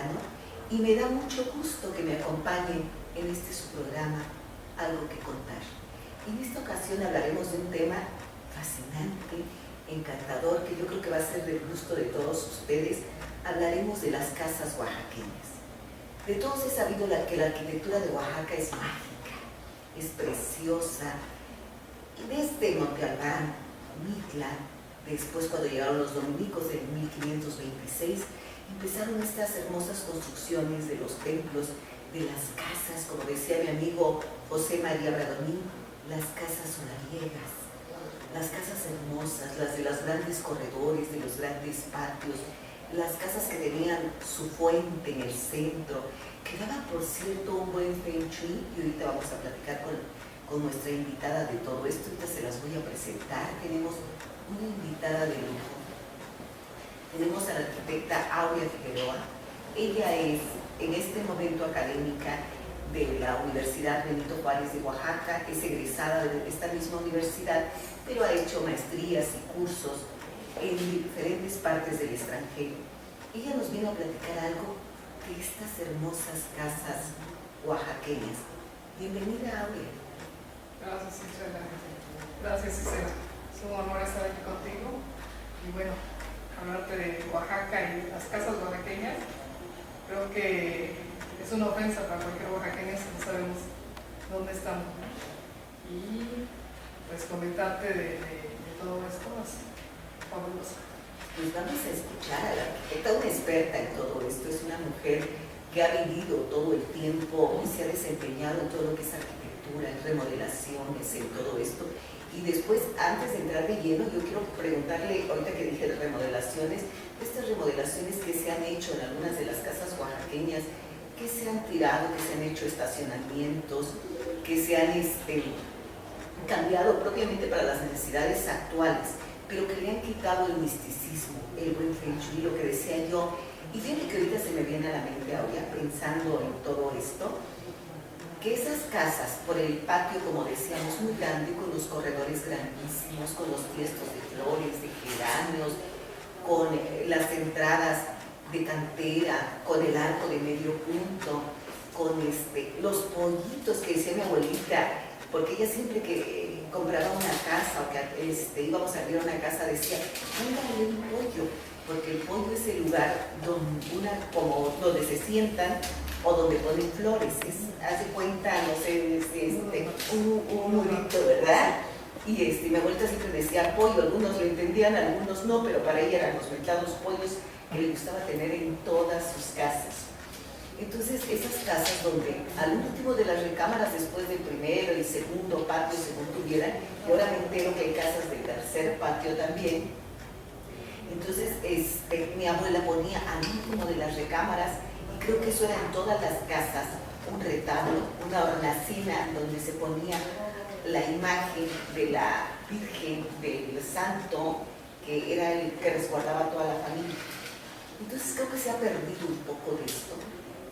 verano y me da mucho gusto que me acompañen en este su programa Algo que Contar. En esta ocasión hablaremos de un tema fascinante, encantador, que yo creo que va a ser del gusto de todos ustedes. Hablaremos de las casas oaxaqueñas. De todos he sabido que la arquitectura de Oaxaca es mágica, es preciosa. Desde Monte Albán, Mitla, después cuando llegaron los dominicos en 1526, empezaron estas hermosas construcciones de los templos, de las casas, como decía mi amigo José María Bradomín, las casas solariegas, las casas hermosas, las de los grandes corredores, de los grandes patios, las casas que tenían su fuente en el centro, que daban, por cierto, un buen feng shui, y ahorita vamos a platicar con nuestra invitada de todo esto. Ahorita se las voy a presentar. Tenemos una invitada de lujo. Tenemos a la arquitecta Aurea Figueroa. Ella es en este momento académica de la Universidad Benito Juárez de Oaxaca, es egresada de esta misma universidad, pero ha hecho maestrías y cursos en diferentes partes del extranjero. Ella nos viene a platicar algo de estas hermosas casas oaxaqueñas. Bienvenida, Aurea. Gracias, Isela. Gracias, Isela. Es un honor estar aquí contigo. Y bueno, hablarte de Oaxaca y las casas oaxaqueñas, creo que es una ofensa para cualquier oaxaqueño si no sabemos dónde estamos. Y pues comentarte de todo esto es fabuloso. Pues vamos a escuchar a la arquitecta, una experta en todo esto. Es una mujer que ha vivido todo el tiempo y se ha desempeñado en todo lo que es arquitectura, en remodelaciones, en todo esto. Y después, antes de entrar de lleno, yo quiero preguntarle, ahorita que dije de remodelaciones, estas remodelaciones que se han hecho en algunas de las casas oaxaqueñas, que se han tirado, que se han hecho estacionamientos, que se han cambiado propiamente para las necesidades actuales, pero que le han quitado el misticismo, el buen feng shui, lo que decía yo. Y fíjate que ahorita se me viene a la mente ahora, pensando en todo esto, que esas casas, por el patio, como decíamos, muy grande, con los corredores grandísimos, con los tiestos de flores, de geranios, con las entradas de cantera, con el arco de medio punto, con los pollitos que decía mi abuelita, porque ella siempre que compraba una casa o que íbamos a abrir una casa decía, póngale un pollo, porque el pollo es el lugar donde se sientan o donde ponen flores. Hace cuenta, no sé, un murito, ¿verdad? Y mi abuelita siempre decía pollo, algunos lo entendían, algunos no, pero para ella eran los mentados pollos que le gustaba tener en todas sus casas. Entonces, esas casas donde al último de las recámaras, después del primero y segundo patio, según tuvieran, y ahora me entero que hay casas del tercer patio también. Entonces, mi abuela ponía al último de las recámaras, y creo que eso era en todas las casas, un retablo, una hornacina donde se ponía la imagen de la Virgen, del Santo, que era el que resguardaba a toda la familia. Entonces creo que se ha perdido un poco de esto,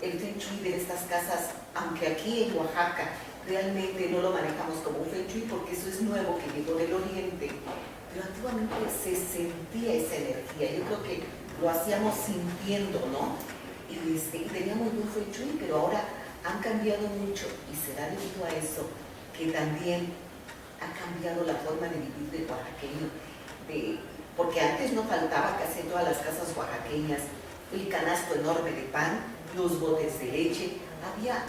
el feng shui de estas casas, aunque aquí en Oaxaca realmente no lo manejamos como un feng shui porque eso es nuevo, que llegó del oriente, pero antiguamente se sentía esa energía. Yo creo que lo hacíamos sintiendo, ¿no? Y teníamos un feng shui, pero ahora han cambiado mucho, y será debido a eso que también ha cambiado la forma de vivir del oaxaqueño, porque antes no faltaba casi en todas las casas oaxaqueñas el canasto enorme de pan, los botes de leche, había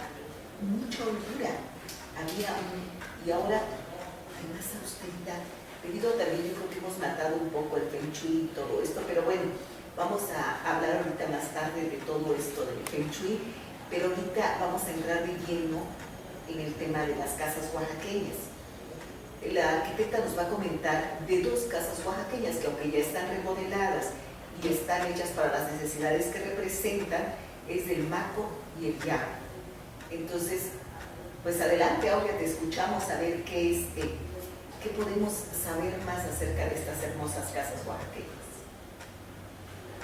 mucha holgura, y ahora hay más austeridad, debido también, yo creo que hemos matado un poco el feng shui y todo esto, pero bueno, vamos a hablar ahorita más tarde de todo esto del feng shui, pero ahorita vamos a entrar de lleno en el tema de las casas oaxaqueñas. La arquitecta nos va a comentar de dos casas oaxaqueñas que, aunque ya están remodeladas y están hechas para las necesidades que representan, es del Maco y el Yago. Entonces, pues adelante, Aurea, te escuchamos a ver qué podemos saber más acerca de estas hermosas casas oaxaqueñas.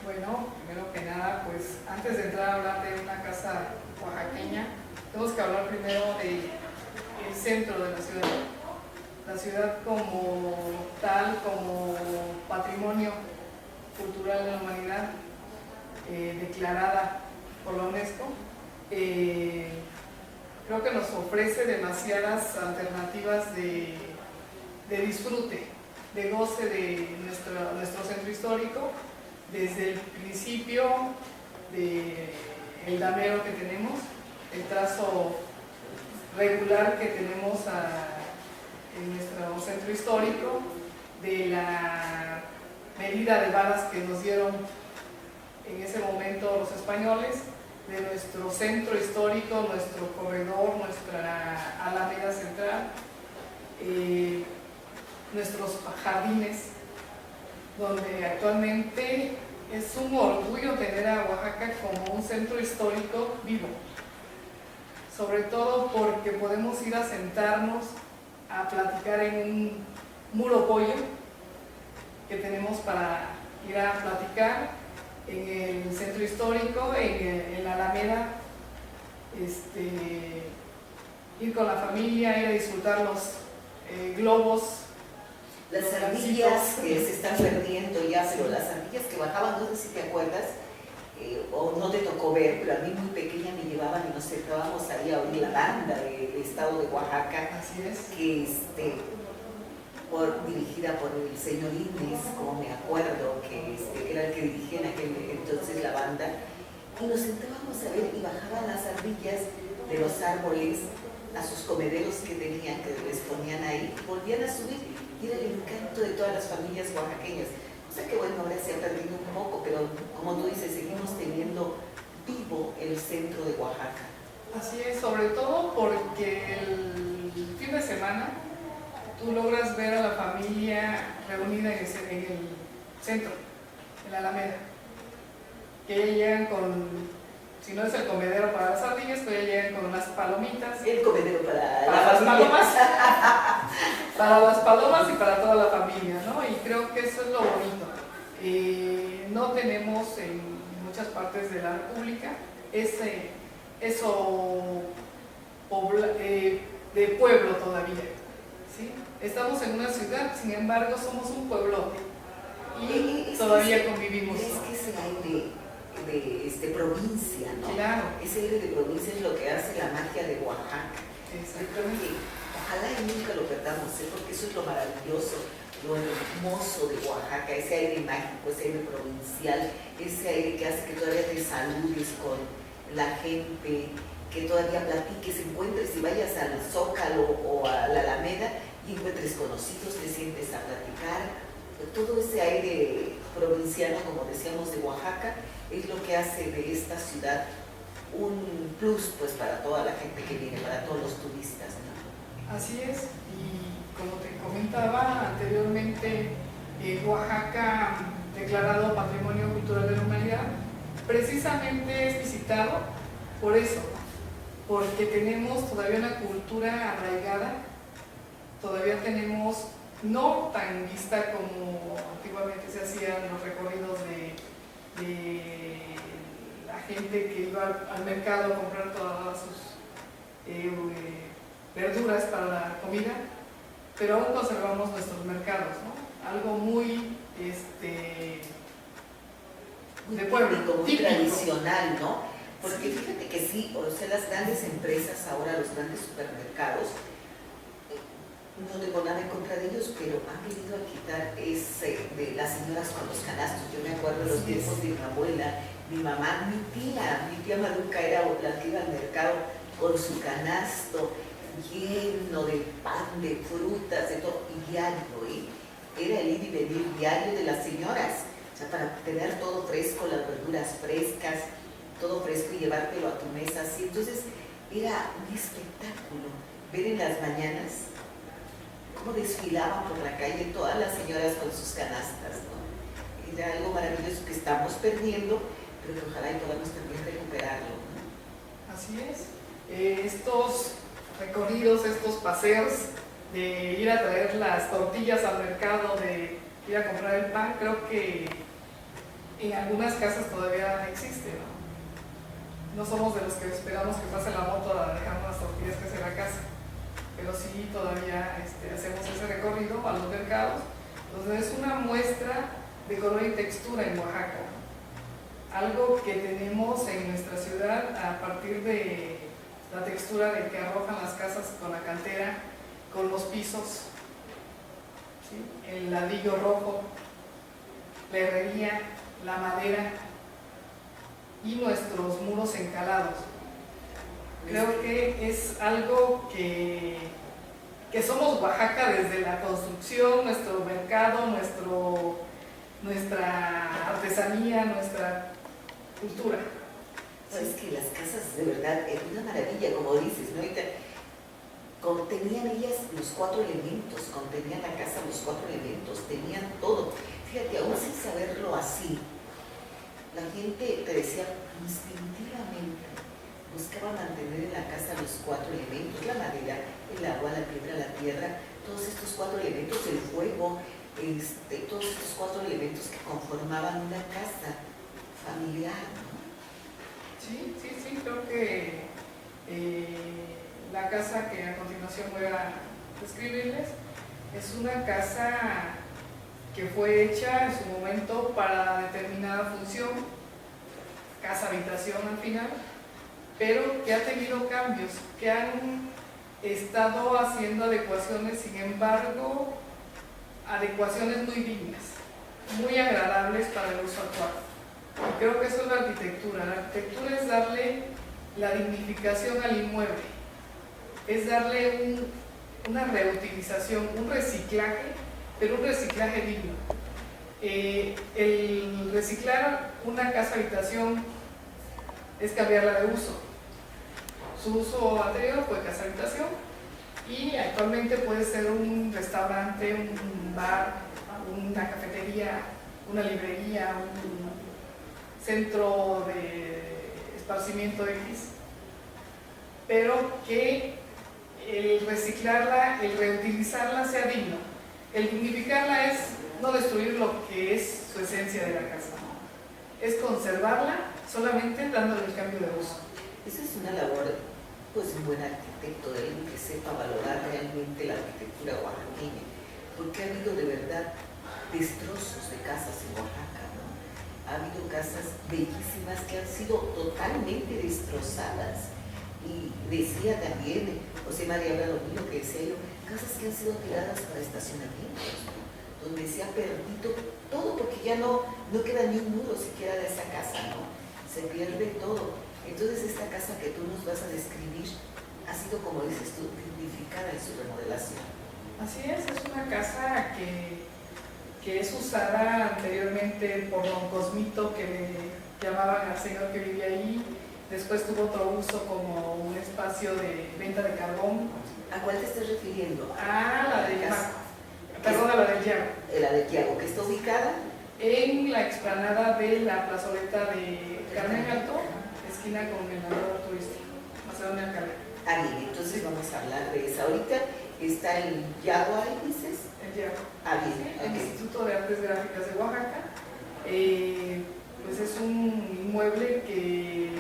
Bueno, primero que nada, pues antes de entrar a hablar de una casa oaxaqueña, tenemos que hablar primero del centro de la ciudad. La ciudad como tal, como patrimonio cultural de la humanidad, declarada por la UNESCO. Creo que nos ofrece demasiadas alternativas de disfrute, de goce de nuestro centro histórico, desde el principio del damero que tenemos, el trazo regular que tenemos en nuestro centro histórico, de la medida de varas que nos dieron en ese momento los españoles, de nuestro centro histórico, nuestro corredor, nuestra alameda central, nuestros jardines, donde actualmente es un orgullo tener a Oaxaca como un centro histórico vivo, sobre todo porque podemos ir a sentarnos a platicar en un muro pollo que tenemos para ir a platicar en el centro histórico, en la Alameda, ir con la familia, ir a disfrutar los globos. Las ardillas que se están perdiendo ya, pero las ardillas que bajaban, no sé si te acuerdas, o no te tocó ver, pero a mí muy pequeña me llevaban y nos sentábamos ahí a oír la banda del estado de Oaxaca. Así es. Que dirigida por el señor Inés, como me acuerdo, que era el que dirigía en aquel entonces la banda, y nos sentábamos a ver y bajaban las ardillas de los árboles a sus comederos que tenían, que les ponían ahí, y volvían a subir, y era el encanto de todas las familias oaxaqueñas. O sea que bueno, ahora se ha perdido un poco, pero como tú dices, seguimos teniendo vivo el centro de Oaxaca. Así es, sobre todo porque el fin de semana tú logras ver a la familia reunida en el centro, en la Alameda, que ya llegan con, si no es el comedero para las ardillas, pues ya llegan con unas palomitas. El comedero para la las familia. Palomas, para las palomas y para toda la familia, ¿no? Y creo que eso es lo bonito. No tenemos en muchas partes de la República eso de pueblo todavía, ¿sí? Estamos en una ciudad, sin embargo somos un pueblote y todavía convivimos. Es que ese aire de provincia, ¿no? Claro. Ese aire de provincia es lo que hace la magia de Oaxaca. Exactamente. Ojalá y nunca lo perdamos, porque eso es lo maravilloso, lo hermoso de Oaxaca, ese aire mágico, ese aire provincial, ese aire que hace que todavía te saludes con la gente, que todavía platiques, encuentres y vayas al Zócalo o a la Alameda y encuentres conocidos, te sientes a platicar. Todo ese aire provinciano, como decíamos, de Oaxaca, es lo que hace de esta ciudad un plus pues para toda la gente que viene, para todos los turistas, ¿no? Así es, y como te comentaba anteriormente, Oaxaca, declarado Patrimonio Cultural de la Humanidad, precisamente es visitado por eso, porque tenemos todavía una cultura arraigada, todavía tenemos no tan vista como antiguamente se hacían los recorridos de la gente que iba al mercado a comprar todas sus verduras para la comida, pero aún conservamos nuestros mercados, ¿no? Algo muy de pueblo, muy típico, tradicional, ¿no? Porque fíjate que sí, o sea, las grandes empresas ahora, los grandes supermercados, no tengo nada en contra de ellos, pero han venido a quitar ese de las señoras con los canastos. Yo me acuerdo de los tiempos de mi abuela, mi mamá, mi tía Maruca era la que iba al mercado con su canasto lleno de pan, de frutas, de todo, y diario, era el ir y venir diario de las señoras, o sea, para tener todo fresco, las verduras frescas, todo fresco y llevártelo a tu mesa, así. Entonces era un espectáculo ver en las mañanas cómo desfilaban por la calle todas las señoras con sus canastas, ¿no? Era algo maravilloso que estamos perdiendo, pero que ojalá y podamos también recuperarlo, ¿no? Así es. Estos recorridos, estos paseos de ir a traer las tortillas al mercado, de ir a comprar el pan, creo que en algunas casas todavía existe, ¿no? No somos de los que esperamos que pase la moto a dejar las tortillas que hace la casa, pero sí todavía hacemos ese recorrido a los mercados, donde es una muestra de color y textura en Oaxaca. algo que tenemos en nuestra ciudad a partir de la textura de que arrojan las casas con la cantera, con los pisos, ¿sí? El ladrillo rojo, la herrería, la madera y nuestros muros encalados. Creo que es algo que somos Oaxaca desde la construcción, nuestro mercado, nuestra artesanía, nuestra cultura. Sabes que las casas de verdad es una maravilla, como dices, ¿no? Ahorita contenían ellas los 4 elementos, contenían la casa los 4 elementos, tenían todo. Fíjate, aún sin saberlo así, la gente te decía instintivamente, buscaba mantener en la casa los 4 elementos, la madera, el agua, la piedra, la tierra, todos estos 4 elementos, el fuego, todos estos 4 elementos que conformaban una casa familiar, ¿no? Sí, creo que la casa que a continuación voy a describirles es una casa que fue hecha en su momento para determinada función, casa habitación al final, pero que ha tenido cambios, que han estado haciendo adecuaciones, sin embargo, adecuaciones muy dignas, muy agradables para el uso actual. Creo que eso es la arquitectura. La arquitectura es darle la dignificación al inmueble, es darle una reutilización, un reciclaje, pero un reciclaje digno. El reciclar una casa habitación es cambiarla de uso. Su uso anterior fue casa habitación y actualmente puede ser un restaurante, un bar, una cafetería, una librería, un centro de esparcimiento X, pero que el reciclarla, el reutilizarla sea digno. El dignificarla es no destruir lo que es su esencia de la casa, es conservarla solamente dándole el cambio de uso. Esa es una labor, pues, un buen arquitecto, de alguien que sepa valorar realmente la arquitectura oaxaqueña, porque ha habido de verdad destrozos de casas en Oaxaca, ¿no? Ha habido casas bellísimas que han sido totalmente destrozadas. Y decía también José María Domino, que decía yo, casas que han sido tiradas para estacionamientos, ¿no? Donde se ha perdido todo, porque ya no queda ni un muro siquiera de esa casa, ¿no? Se pierde todo. Entonces esta casa que tú nos vas a describir ha sido, como dices tú, dignificada en su remodelación. Así es una casa que es usada anteriormente por don Cosmito, que le llamaban al señor que vivía ahí. Después tuvo otro uso como un espacio de venta de carbón. ¿A cuál te estás refiriendo? La del Yago. Perdón, a la del Yago. La del Yago, que está ubicada en la explanada de la plazoleta de Carmen Alto, esquina con el andador turístico, Macedonia Alcalá. Bien, entonces vamos a hablar de esa. Ahorita está el Yago ahí, dices. El Yago. Bien. Sí, el Instituto de Artes Gráficas de Oaxaca. Pues es un inmueble que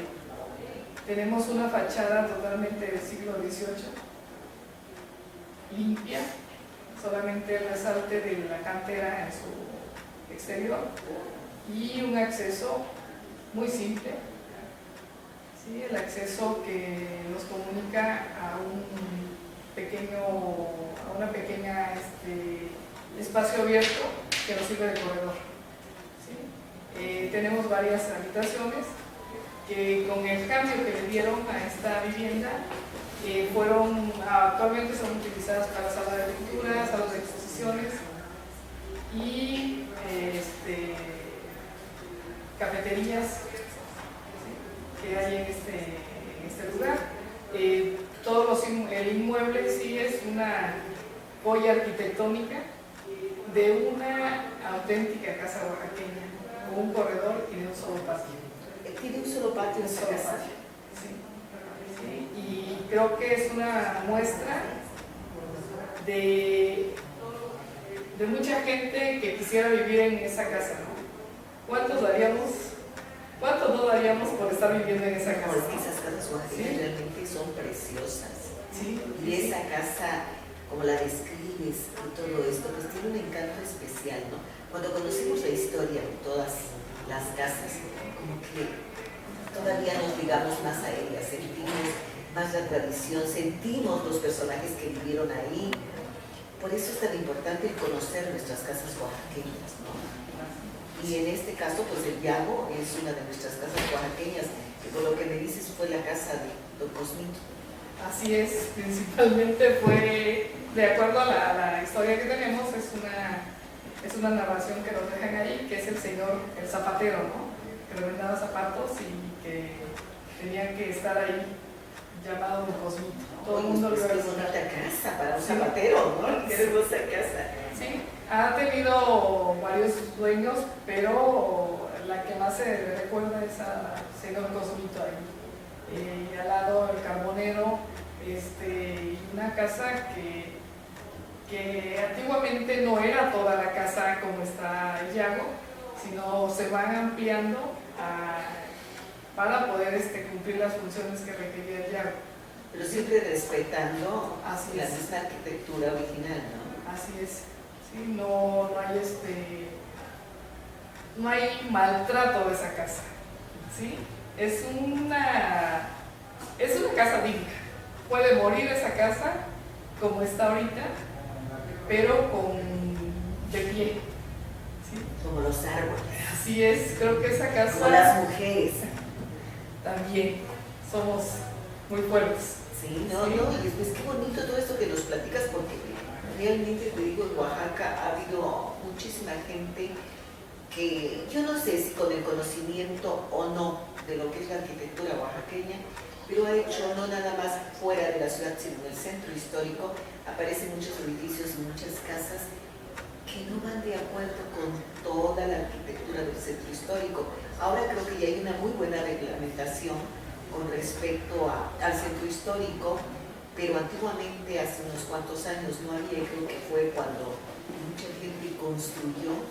tenemos una fachada totalmente del siglo XVIII, limpia, solamente el resalte de la cantera en su exterior y un acceso muy simple, ¿sí? El acceso que nos comunica a una pequeña espacio abierto que nos sirve de corredor, ¿sí? Tenemos varias habitaciones que con el cambio que le dieron a esta vivienda actualmente son utilizadas para sala de lectura, salas de exposiciones y cafeterías, ¿sí?, que hay en este lugar. El inmueble sí es una joya arquitectónica de una auténtica casa oaxaqueña, con un corredor y de un solo patio. ¿Tiene un solo patio en esa casa? Sí. Y creo que es una muestra de mucha gente que quisiera vivir en esa casa, ¿no? ¿Cuánto no daríamos por estar viviendo en esa casa? No, es que esas casas oaxaqueñas realmente son preciosas. Sí. Y esa casa, como la describes y todo esto, pues tiene un encanto especial, ¿no? Cuando conocimos la historia de todas las casas, como que todavía nos ligamos más a ellas, sentimos más la tradición, sentimos los personajes que vivieron ahí. Por eso es tan importante conocer nuestras casas oaxaqueñas, ¿no? Y en este caso, pues el Yago es una de nuestras casas oaxaqueñas, que por lo que me dices fue la casa de Don Cosmito. Así es, principalmente fue, de acuerdo a la historia que tenemos, es una narración que nos dejan ahí, que es el señor, el zapatero, ¿no? Que le vendaba zapatos y que tenía que estar ahí, llamado Don Cosmito. Todo el mundo lo iba a visitar. Qué bonita casa para un zapatero, ¿no? Qué hermosa casa. Sí, ha tenido varios dueños, pero la que más se recuerda es al señor Cosmito ahí. Y al lado el carbonero, una casa que antiguamente no era toda la casa como está el Yago, sino se van ampliando para poder cumplir las funciones que requería el Yago. Pero siempre respetando Así la es. misma arquitectura original, ¿no? Así es. Sí, no hay maltrato de esa casa. ¿Sí? Es una casa digna. Puede morir esa casa como está ahorita, pero de pie. ¿Sí? Como los árboles. Así es, creo que esa casa... Como las mujeres. También somos muy fuertes. Sí, no, y después qué bonito todo esto que nos platicas, porque realmente te digo, en Oaxaca ha habido muchísima gente que yo no sé si con el conocimiento o no de lo que es la arquitectura oaxaqueña, pero ha hecho no nada más fuera de la ciudad, sino en el centro histórico, aparecen muchos edificios y muchas casas que no van de acuerdo con toda la arquitectura del centro histórico. Ahora creo que ya hay una muy buena reglamentación con respecto al centro histórico, pero antiguamente, hace unos cuantos años, no había, creo que fue cuando mucha gente construyó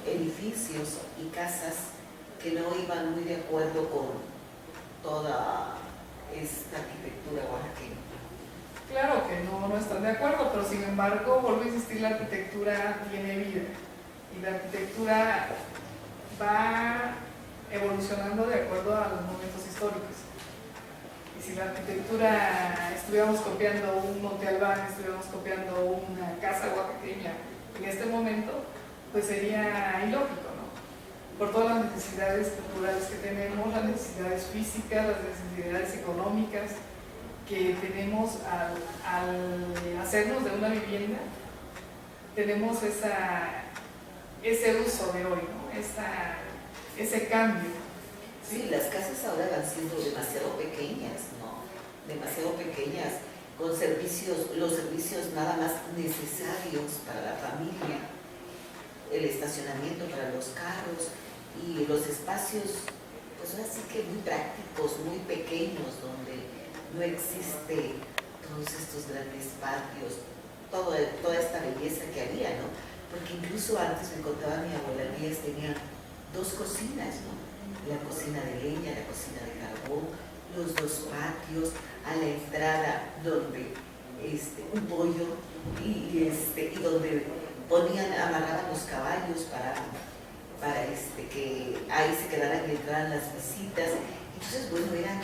edificios y casas que no iban muy de acuerdo con toda esta arquitectura oaxaqueña. Claro que no están de acuerdo, pero sin embargo, vuelvo a insistir, la arquitectura tiene vida y la arquitectura va evolucionando de acuerdo a los momentos históricos. Y si la arquitectura estuviéramos copiando un Monte Albán, estuviéramos copiando una casa oaxaqueña en este momento, pues sería ilógico, ¿no? Por todas las necesidades culturales que tenemos, las necesidades físicas, las necesidades económicas que tenemos al hacernos de una vivienda, tenemos ese uso de hoy, ¿no? Ese cambio. Sí, las casas ahora van siendo demasiado pequeñas, ¿no? Demasiado pequeñas, con los servicios nada más necesarios para la familia, el estacionamiento para los carros y los espacios, pues ahora sí que muy prácticos, muy pequeños, donde no existe todos estos grandes patios, toda esta belleza que había, ¿no? Porque incluso antes me contaba mi abuela que ellas tenían 2 cocinas, ¿no? La cocina de leña, la cocina de carbón, los 2 patios, a la entrada donde un pollo y donde amarraban los caballos para que ahí se quedaran y entraran las visitas. Entonces, bueno, eran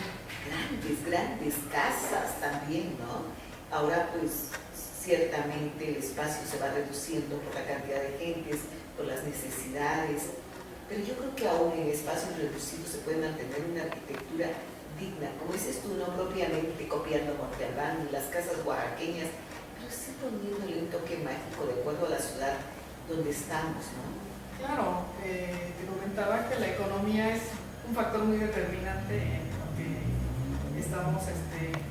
grandes casas también, ¿no? Ahora, pues, ciertamente el espacio se va reduciendo por la cantidad de gentes, por las necesidades, pero yo creo que aún en espacios reducidos se puede mantener una arquitectura digna, como dices tú, no propiamente copiando Monte Albán y las casas oaxaqueñas, pero sí poniéndole un toque mágico de acuerdo a la ciudad donde estamos, ¿no? Claro, te comentaba que la economía es un factor muy determinante en lo que estamos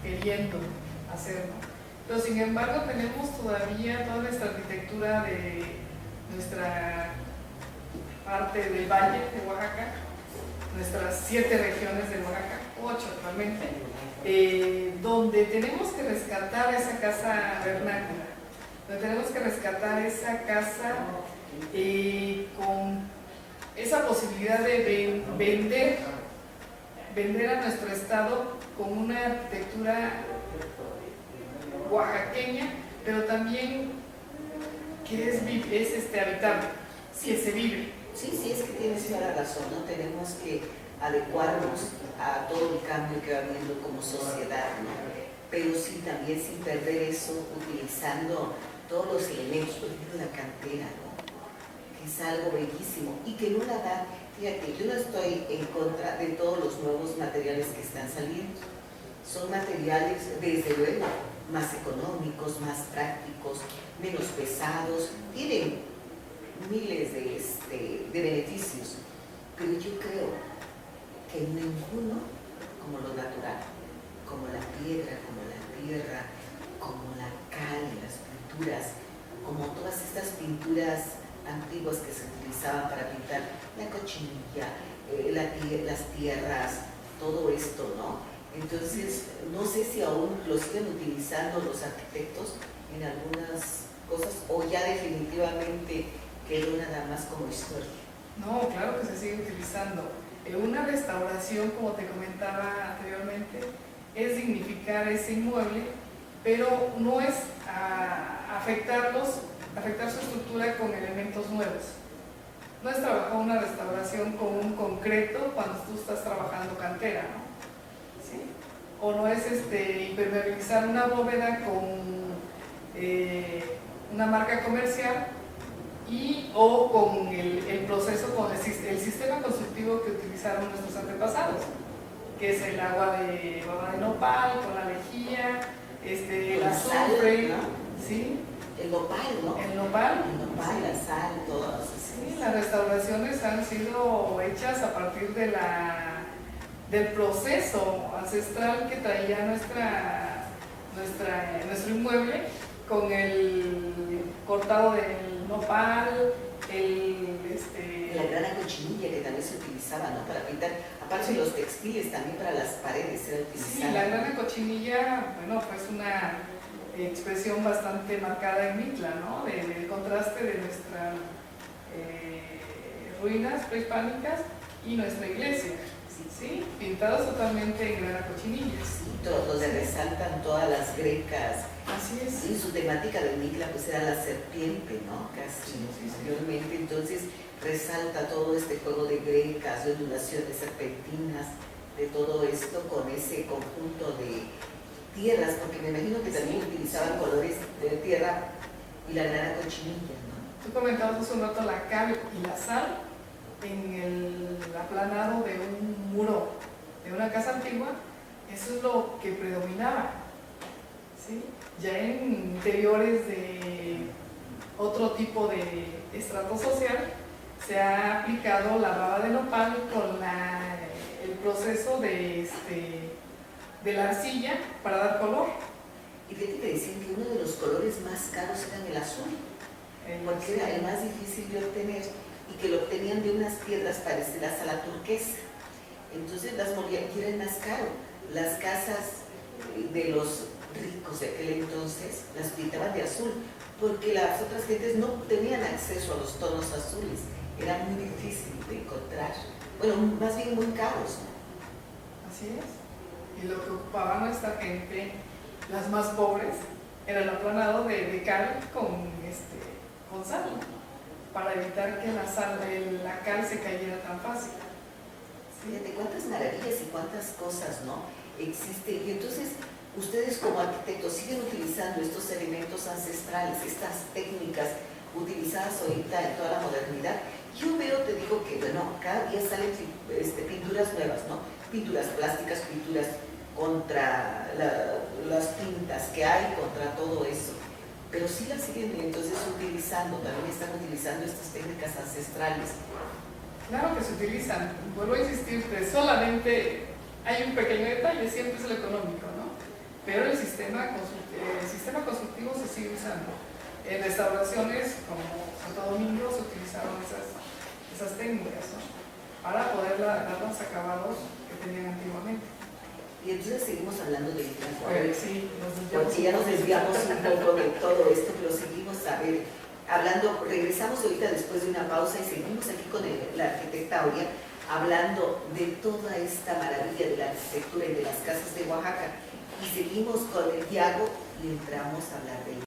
queriendo hacer, ¿no? Pero sin embargo tenemos todavía toda nuestra arquitectura de nuestra parte del valle de Oaxaca, nuestras 7 regiones de Oaxaca, 8 actualmente, donde tenemos que rescatar esa casa vernácula, donde tenemos que rescatar esa casa con esa posibilidad de vender a nuestro estado con una arquitectura oaxaqueña, pero también que es habitable, que se vive. Sí, sí, es que tienes toda la razón, ¿no? Tenemos que adecuarnos a todo el cambio que va habiendo como sociedad, ¿no? Pero sí, también sin perder eso, utilizando todos los elementos, por ejemplo, la cantera, ¿no? Que es algo bellísimo y que en una edad, fíjate, yo no estoy en contra de todos los nuevos materiales que están saliendo. Son materiales, desde luego, más económicos, más prácticos, menos pesados, tienen miles de beneficios, pero yo creo que ninguno como lo natural, como la piedra, como la tierra, como la cal, las pinturas, como todas estas pinturas antiguas que se utilizaban para pintar la cochinilla, las tierras, todo esto, ¿no? Entonces, no sé si aún lo siguen utilizando los arquitectos en algunas cosas o ya definitivamente quedó nada más como historia. No, claro que se sigue utilizando. Una restauración, como te comentaba anteriormente, es dignificar ese inmueble, pero no es afectar su estructura con elementos nuevos. No es trabajar una restauración con un concreto cuando tú estás trabajando cantera, ¿no? ¿Sí? O no es impermeabilizar una bóveda con una marca comercial o con el proceso, con el sistema constructivo que utilizaron nuestros antepasados, que es el agua de baba de nopal, con la lejía, el azufre, ¿no? ¿sí? El nopal, ¿no? El nopal. El nopal, sí. La sal, todo eso. Sí, las restauraciones han sido hechas a partir del proceso ancestral que traía nuestro inmueble, con el cortado del nopal, la grana cochinilla que también se utilizaba, ¿no? Para pintar, aparte sí. De los textiles, también para las paredes era utilizada. Sí, la grana cochinilla, bueno, pues una expresión bastante marcada en Mitla, ¿no? Del contraste de nuestras ruinas prehispánicas y nuestra iglesia, ¿sí? Pintados totalmente en grana cochinilla. Sí, donde resaltan todas las grecas. Así es. Y su temática de Mitla pues era la serpiente, ¿no? Casi anteriormente, entonces resalta todo este juego de grecas, de ondulaciones serpentinas, de todo esto con ese conjunto de tierras, porque me imagino que también utilizaban colores de tierra y la grana cochinilla, ¿no? Tú comentabas hace un rato la cal y la sal en el aplanado de un muro de una casa antigua, eso es lo que predominaba, ¿sí? Ya en interiores de otro tipo de estrato social se ha aplicado la baba de nopal con el proceso de la arcilla para dar color. Y fíjate que decían que uno de los colores más caros era el azul, porque era el más difícil de obtener y que lo obtenían de unas piedras parecidas a la turquesa. Entonces las molían y era el más caro. Las casas de los ricos de aquel entonces las pintaban de azul, porque las otras gentes no tenían acceso a los tonos azules, era muy difícil de encontrar, bueno, más bien muy caros, ¿no? Así es. Y lo que ocupaba nuestra gente, las más pobres, era el aplanado de cal con sal, para evitar que la cal se cayera tan fácil. Fíjate cuántas maravillas y cuántas cosas, ¿no? Existen. Y entonces ustedes como arquitectos siguen utilizando estos elementos ancestrales, estas técnicas utilizadas ahorita en toda la modernidad. Yo veo, te digo que, bueno, cada día salen pinturas nuevas, ¿no? Pinturas plásticas, pinturas contra las pintas que hay, contra todo eso. Pero sí las siguen entonces utilizando, también están utilizando estas técnicas ancestrales. Claro que se utilizan, vuelvo a insistir, solamente hay un pequeño detalle, siempre es lo económico, ¿no? Pero el sistema constructivo se sigue usando. En restauraciones como Santo Domingo se utilizaron esas técnicas, ¿no? Para poder dar los acabados que tenían antiguamente. Y entonces seguimos hablando del tiempo. Sí, porque ya nos desviamos un poco de todo esto, pero seguimos hablando, regresamos ahorita después de una pausa y seguimos aquí con la arquitecta Aurea hablando de toda esta maravilla de la arquitectura y de las casas de Oaxaca. Y seguimos con el diálogo y entramos a hablar de